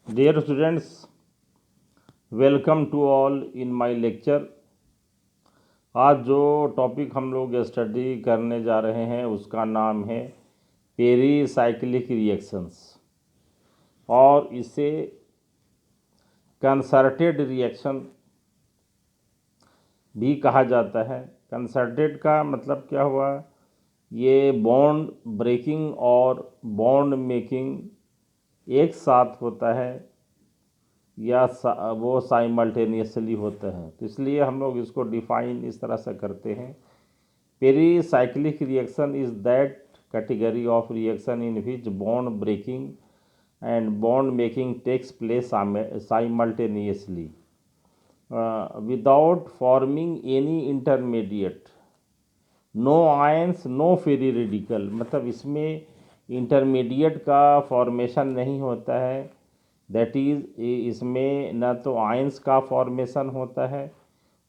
Dear students, welcome to all in my lecture। आज जो topic हम लोग स्टडी करने जा रहे हैं उसका नाम है पेरीसाइक्लिक रिएक्शंस, और इसे कंसर्टेड रिएक्शन भी कहा जाता है। कंसर्टेड का मतलब क्या हुआ? ये बॉन्ड ब्रेकिंग और बॉन्ड मेकिंग एक साथ होता है या वो साइमल्टेनियसली होता है, तो इसलिए हम लोग इसको डिफाइन इस तरह से करते हैं। Pericyclic reaction is that category of reaction in which bond breaking and bond making takes place simultaneously without forming any intermediate, no ions no free radical. मतलब इसमें इंटरमीडिएट का फॉर्मेशन नहीं होता है, दैट इज़ इसमें न तो आयंस का फॉर्मेशन होता है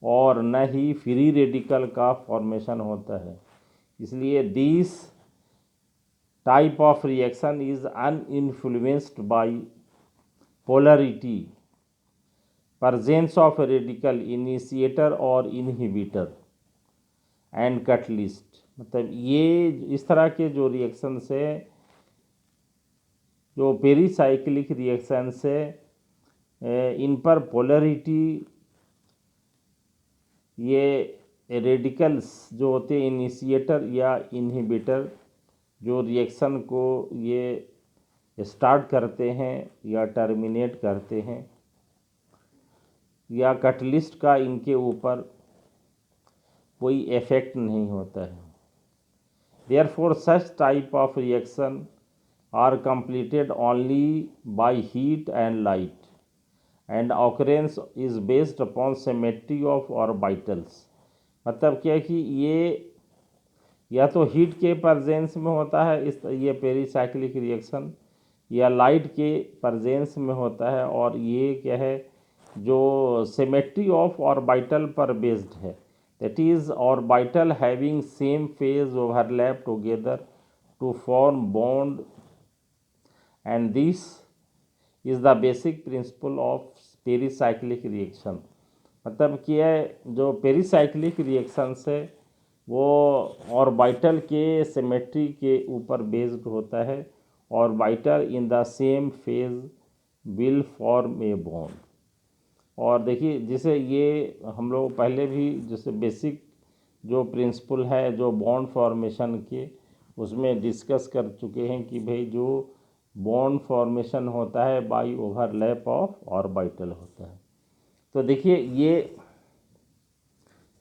और न ही फ्री रेडिकल का फॉर्मेशन होता है। इसलिए this type of reaction is uninfluenced by polarity, presence of radical initiator और इनहिबिटर एंड कैटलिस्ट। मतलब ये इस तरह के जो रिएक्शन से, जो पेरीसाइक्लिक रिएक्शन से इन पर पोलरिटी, ये रेडिकल्स जो होते हैं इनिशिएटर या इनहिबिटर, जो रिएक्शन को ये स्टार्ट करते हैं या टर्मिनेट करते हैं, या कैटलिस्ट का इनके ऊपर कोई इफेक्ट नहीं होता है। Therefore such type of reaction are completed only by heat and light and occurrence is based upon symmetry of orbitals. मतलब क्या कि ये या तो हीट के प्रेजेंस में होता है ये पेरीसाइक्लिक रिएक्शन, या लाइट के प्रेजेंस में होता है, और ये क्या है, जो सिमेट्री ऑफ ऑर्बिटल पर बेस्ड है, that is orbital having same phase overlap together to form bond, and this is the basic principle of pericyclic reaction. मतलब कि जो पेरीसाइक्लिक रिएक्शन है वो ऑर्बिटल के सिमेट्री के ऊपर बेस्ड होता है, orbital in the same phase will form a bond. और देखिए जैसे ये हम लोग पहले भी जैसे बेसिक जो प्रिंसिपल है जो बॉन्ड फॉर्मेशन के, उसमें डिस्कस कर चुके हैं कि भाई जो बॉन्ड फॉर्मेशन होता है बाय ओवरलैप ऑफ ऑर्बिटल होता है। तो देखिए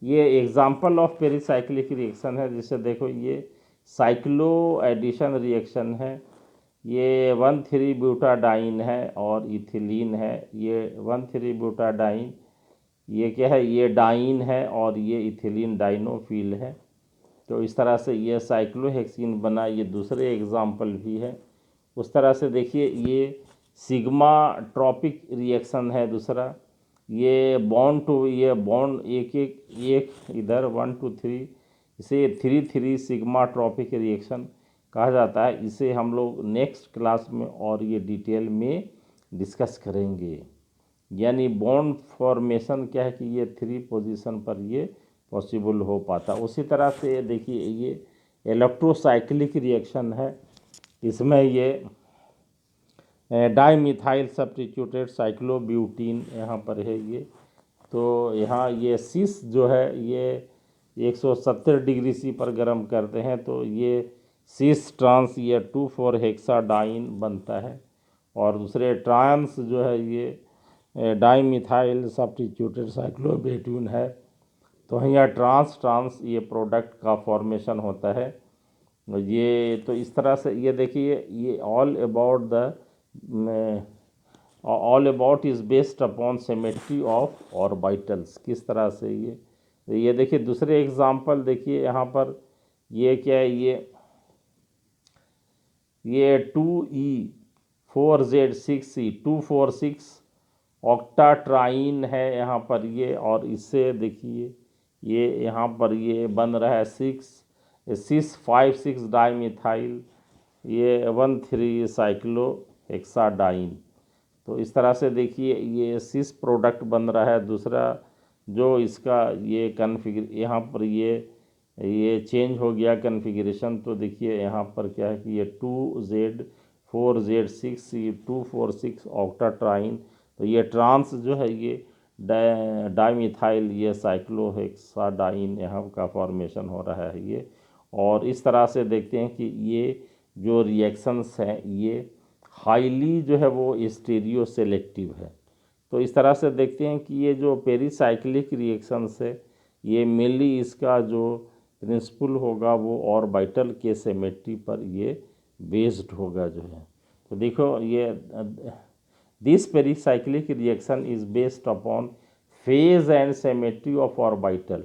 ये एग्जांपल ऑफ पेरीसाइक्लिक रिएक्शन है। जैसे देखो ये साइक्लो एडिशन रिएक्शन है, ये 1,3-ब्यूटाडाइन है और इथिलीन है। ये 1,3-ब्यूटाडाइन, ये क्या है, ये डाइन है और ये इथिलीन डाइनोफिल है। तो इस तरह से ये साइक्लोहेक्सिन बना। ये दूसरे एग्जाम्पल भी है। उस तरह से देखिए ये सिग्मा ट्रॉपिक रिएक्शन है दूसरा। ये बॉन्ड टू ये बॉन्ड एक इधर 1 2 3, इसे 3 सिग्मा ट्रॉपिक रिएक्शन कहा जाता है। इसे हम लोग नेक्स्ट क्लास में और ये डिटेल में डिस्कस करेंगे। यानी बॉन्ड फॉर्मेशन क्या है कि ये 3 पोजीशन पर ये पॉसिबल हो पाता। उसी तरह से देखिए ये इलेक्ट्रोसाइक्लिक रिएक्शन है। इसमें ये डाईमिथाइल सब्स्टिट्यूटेड साइक्लोब्यूटीन यहाँ पर है ये। तो यहाँ ये सिस जो है ये 170 डिग्री सी पर गर्म करते हैं, तो ये सिस ट्रांस ये 2,4 हेक्साडाइन बनता है। और दूसरे ट्रांस जो है ये डाईमिथाइल सब्स्टिट्यूटेड साइक्लोब्यूटीन है। तो यहाँ ट्रांस ये प्रोडक्ट का फॉर्मेशन होता है। ये तो इस तरह से ये देखिए ये all about is based upon symmetry of orbitals. किस तरह से ये देखिए दूसरे एग्जांपल देखिए यहाँ पर ये क्या है, ये 2E4Z6E 246 ऑक्टाट्राइन है यहाँ पर ये। और इससे देखिए ये यहाँ पर ये बन रहा है 6 डाईमिथाइल ये 1,3 साइक्लो हेक्साडाइन। तो इस तरह से देखिए ये सिस प्रोडक्ट बन रहा है। दूसरा जो इसका ये कन्फिगर यहाँ पर ये चेंज हो गया कन्फिगरेशन। तो देखिए यहाँ पर क्या है कि ये 2Z4Z6 ये 246 ऑक्टाट्राइन। तो ये ट्रांस जो है ये डाइमिथाइल ये साइक्लोहेक्साडाइन यहाँ का फॉर्मेशन हो रहा है ये। और इस तरह से देखते हैं कि ये जो रिएक्शंस हैं ये हाईली जो है वो स्टीरियो सेलेक्टिव है। तो इस तरह से देखते हैं कि ये जो पेरीसाइक्लिक रिएक्शंस है ये मेनली इसका जो प्रिंसिपल होगा वो ऑर्बिटल के सिमेट्री पर ये बेस्ड होगा जो है। तो देखो ये this pericyclic reaction is based upon phase and symmetry of orbital,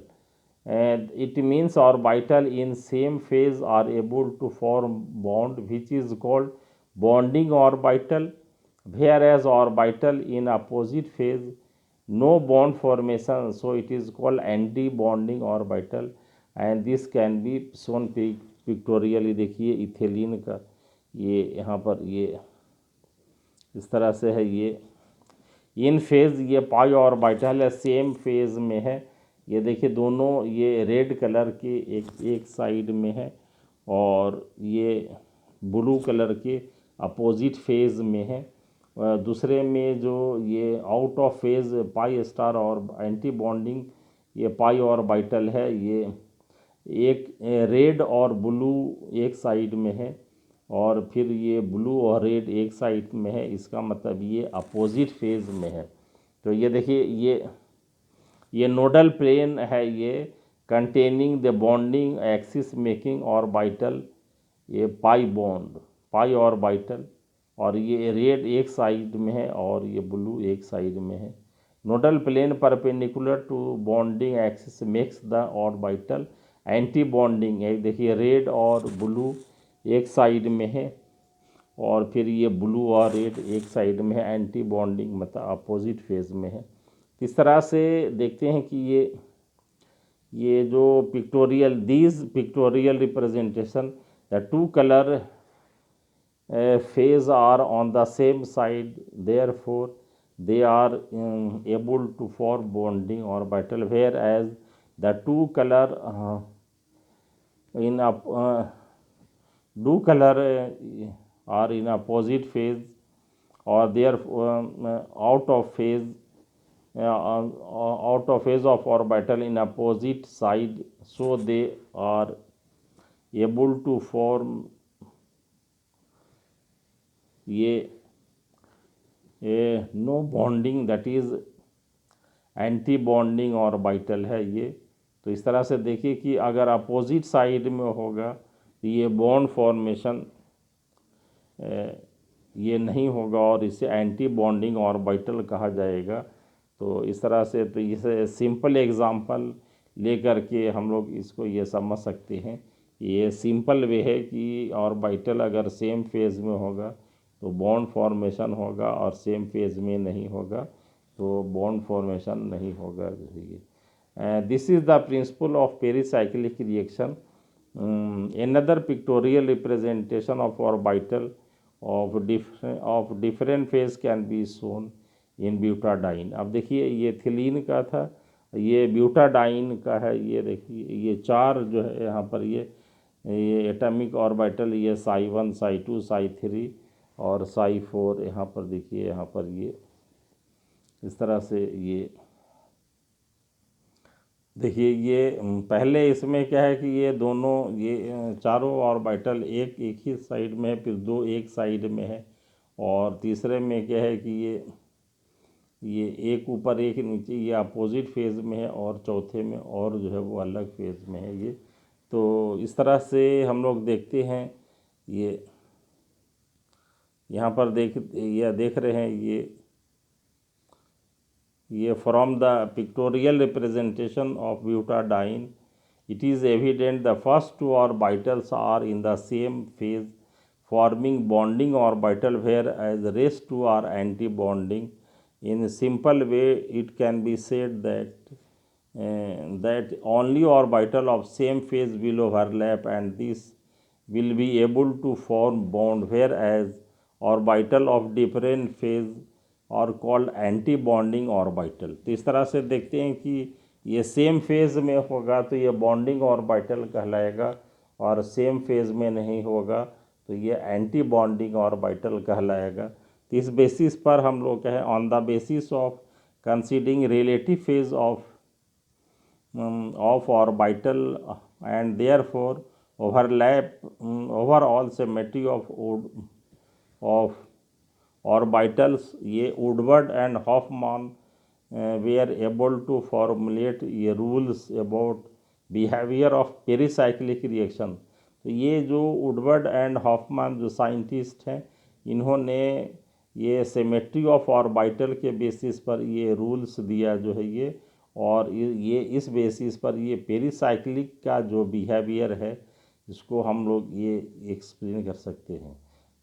and it means orbital in same phase are able to form bond which is called bonding orbital, whereas orbital in opposite phase no bond formation, so it is called anti-bonding orbital, and this can be shown pictorially। देखिए ethylene का ये यहाँ पर ये इस तरह से है ये इन फेज़ ये पाई ऑर्बिटल है सेम फेज़ में है। ये देखिए दोनों ये रेड कलर के एक साइड में है और ये ब्लू कलर के अपोजिट फेज़ में है। दूसरे में जो ये out of phase pi star और एंटी बॉन्डिंग ये पाई ऑर्बिटल है ये एक रेड और ब्लू एक साइड में है और फिर ये ब्लू और रेड एक साइड में है। इसका मतलब ये अपोजिट फेज़ में है। तो ये देखिए ये नोडल प्लेन है ये containing the bonding axis making orbital ये पाई बॉन्ड पाई ऑर्बिटल, और ये रेड एक साइड में है और ये ब्लू एक साइड में है। Nodal plane perpendicular to bonding axis makes the orbital anti bonding है। देखिए रेड और ब्लू एक साइड में है और फिर ये ब्लू और रेड एक साइड में है, एंटी बॉन्डिंग मतलब अपोजिट फेज में है। इस तरह से देखते हैं कि ये जो pictorial representation the two colour phase are on the same side, therefore they are able to form bonding orbital, whereas the two color in a do color are in opposite phase or they are out of phase of orbital in opposite side, so they are able to form ये no bonding that is anti bonding orbital है ये। तो इस तरह से देखिए कि अगर अपोजिट साइड में होगा तो ये बॉन्ड फॉर्मेशन ये नहीं होगा और इसे एंटी बॉन्डिंग ऑर्बिटल कहा जाएगा। तो इस तरह से तो इसे सिंपल एग्जांपल लेकर के हम लोग इसको ये समझ सकते हैं। ये सिंपल वे है कि ऑर्बिटल अगर सेम फेज़ में होगा तो बॉन्ड फॉर्मेशन होगा और सेम फेज़ में नहीं होगा तो बॉन्ड फॉर्मेशन नहीं होगा। This is the principle of pericyclic reaction. another pictorial representation of orbital of different phase can be shown in butadiene। अब देखिए ये थिलीन का था, ये ब्यूटाडाइन का है। ये देखिए ये चार जो है यहाँ पर ये एटॉमिक ऑर्बिटल ये psi1 psi2 psi3 और psi4 यहाँ पर देखिए यहाँ पर ये इस तरह से ये देखिए ये पहले इसमें क्या है कि ये दोनों ये चारों ऑर्बिटल एक ही साइड में है, फिर दो एक साइड में है, और तीसरे में क्या है कि ये एक ऊपर एक नीचे ये अपोजिट फेज़ में है और चौथे में और जो है वो अलग फेज़ में है ये। तो इस तरह से हम लोग देखते हैं ये यहाँ पर देख रहे हैं ये from the pictorial representation of butadiene it is evident the first two orbitals are in the same phase forming bonding orbital, whereas the rest two are anti-bonding. In a simple way it can be said that only orbital of same phase will overlap and this will be able to form bond, whereas orbital of different phase और called anti bonding orbital. तो इस तरह से देखते हैं कि ये same phase में होगा तो ये बॉन्डिंग ऑर्बिटल कहलाएगा, और सेम फेज में नहीं होगा तो ये एंटी बॉन्डिंग ऑर्बिटल कहलाएगा। तो इस बेसिस पर हम लोग कहें on the basis of considering relative phase of orbital and therefore overall symmetry of orbitals, ये Woodward and Hoffman were able to formulate ये rules about behavior of pericyclic reaction। तो ये जो वुडवर्ड एंड हॉफमैन जो scientist हैं, इन्होंने ये symmetry of orbital के बेसिस पर ये रूल्स दिया जो है ये, और ये इस बेसिस पर ये पेरीसाइक्लिक का जो बिहेवियर है इसको हम लोग ये एक्सप्लेन कर सकते हैं।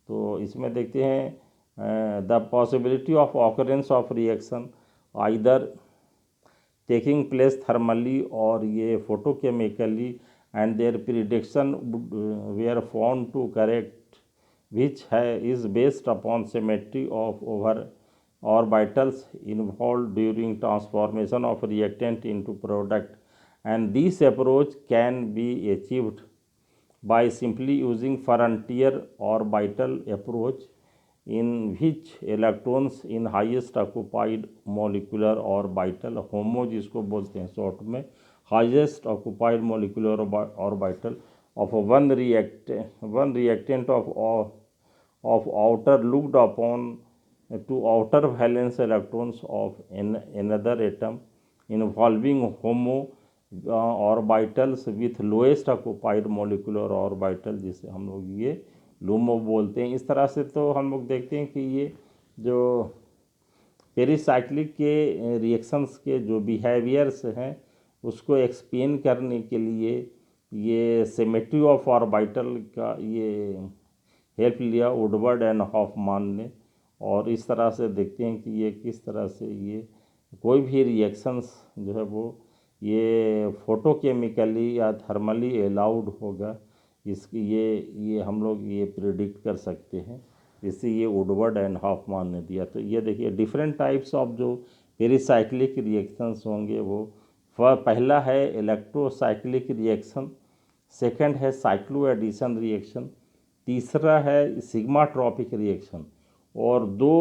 तो इसमें देखते हैं the possibility of occurrence of reaction either taking place thermally और ये photochemically and their prediction were found to correct which है is based upon symmetry of over orbitals involved during transformation of reactant into product, and this approach can be achieved by simply using frontier orbital approach in which electrons in highest occupied molecular orbital HOMO जिसको बोलते हैं short में, highest occupied molecular orbital of one reactant of outer looked upon to outer valence electrons of another atom involving HOMO orbitals with lowest occupied molecular orbital, जिसे हम लोग ये LUMO बोलते हैं। इस तरह से तो हम लोग देखते हैं कि ये जो पेरीसाइक्लिक के रिएक्शंस के जो बिहेवियर्स हैं उसको एक्सप्लेन करने के लिए ये सिमेट्री ऑफ ऑर्बिटल का ये हेल्प लिया वुडवर्ड एंड हॉफमैन ने। और इस तरह से देखते हैं कि ये किस तरह से ये कोई भी रिएक्शंस जो है वो ये फोटोकेमिकली या थर्मली अलाउड होगा, इसकी ये हम लोग ये प्रिडिक्ट कर सकते हैं, इससे ये वुडवर्ड एंड हॉफमैन ने दिया। तो ये देखिए डिफरेंट टाइप्स ऑफ जो पेरीसाइक्लिक रिएक्शंस होंगे वो पहला है इलेक्ट्रोसाइक्लिक रिएक्शन, सेकंड है साइक्लो एडिशन रिएक्शन, तीसरा है सिग्माट्रॉपिक रिएक्शन, और दो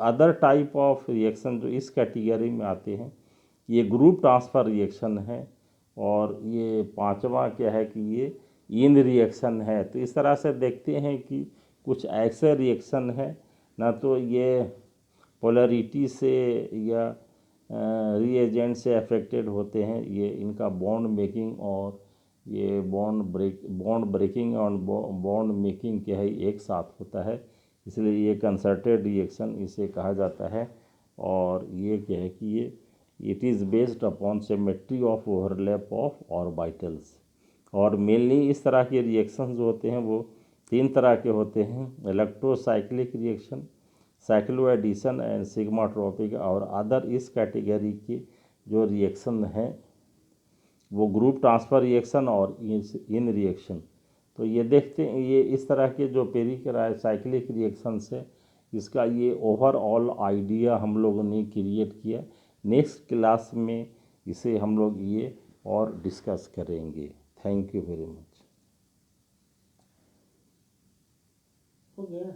अदर टाइप ऑफ रिएक्शन जो इस कैटेगरी में आते हैं ये ग्रुप ट्रांसफ़र रिएक्शन है, और ये पांचवा क्या है कि ये इन रिएक्शन है। तो इस तरह से देखते हैं कि कुछ ऐसे रिएक्शन है ना तो ये पोलरिटी से या रिएजेंट से अफेक्टेड होते हैं, ये इनका बॉन्ड मेकिंग और ये बॉन्ड ब्रेकिंग और बॉन्ड मेकिंग क्या है एक साथ होता है, इसलिए ये कंसर्टेड रिएक्शन इसे कहा जाता है। और ये क्या है कि ये it is based upon symmetry of overlap of orbitals. और मेनली इस तरह के रिएक्शंस जो होते हैं वो तीन तरह के होते हैं, electrocyclic reaction, cyclo addition and sigmatropic. और अदर इस कैटेगरी के जो रिएक्शन हैं वो ग्रुप ट्रांसफ़र रिएक्शन और इन रिएक्शन। तो ये देखते हैं ये इस तरह के जो पेरीसाइक्लिक रिएक्शंस है इसका ये ओवरऑल आइडिया हम लोगों ने क्रिएट किया। नेक्स्ट क्लास में इसे हम लोग ये और डिस्कस करेंगे। Thank you very much. हो गया।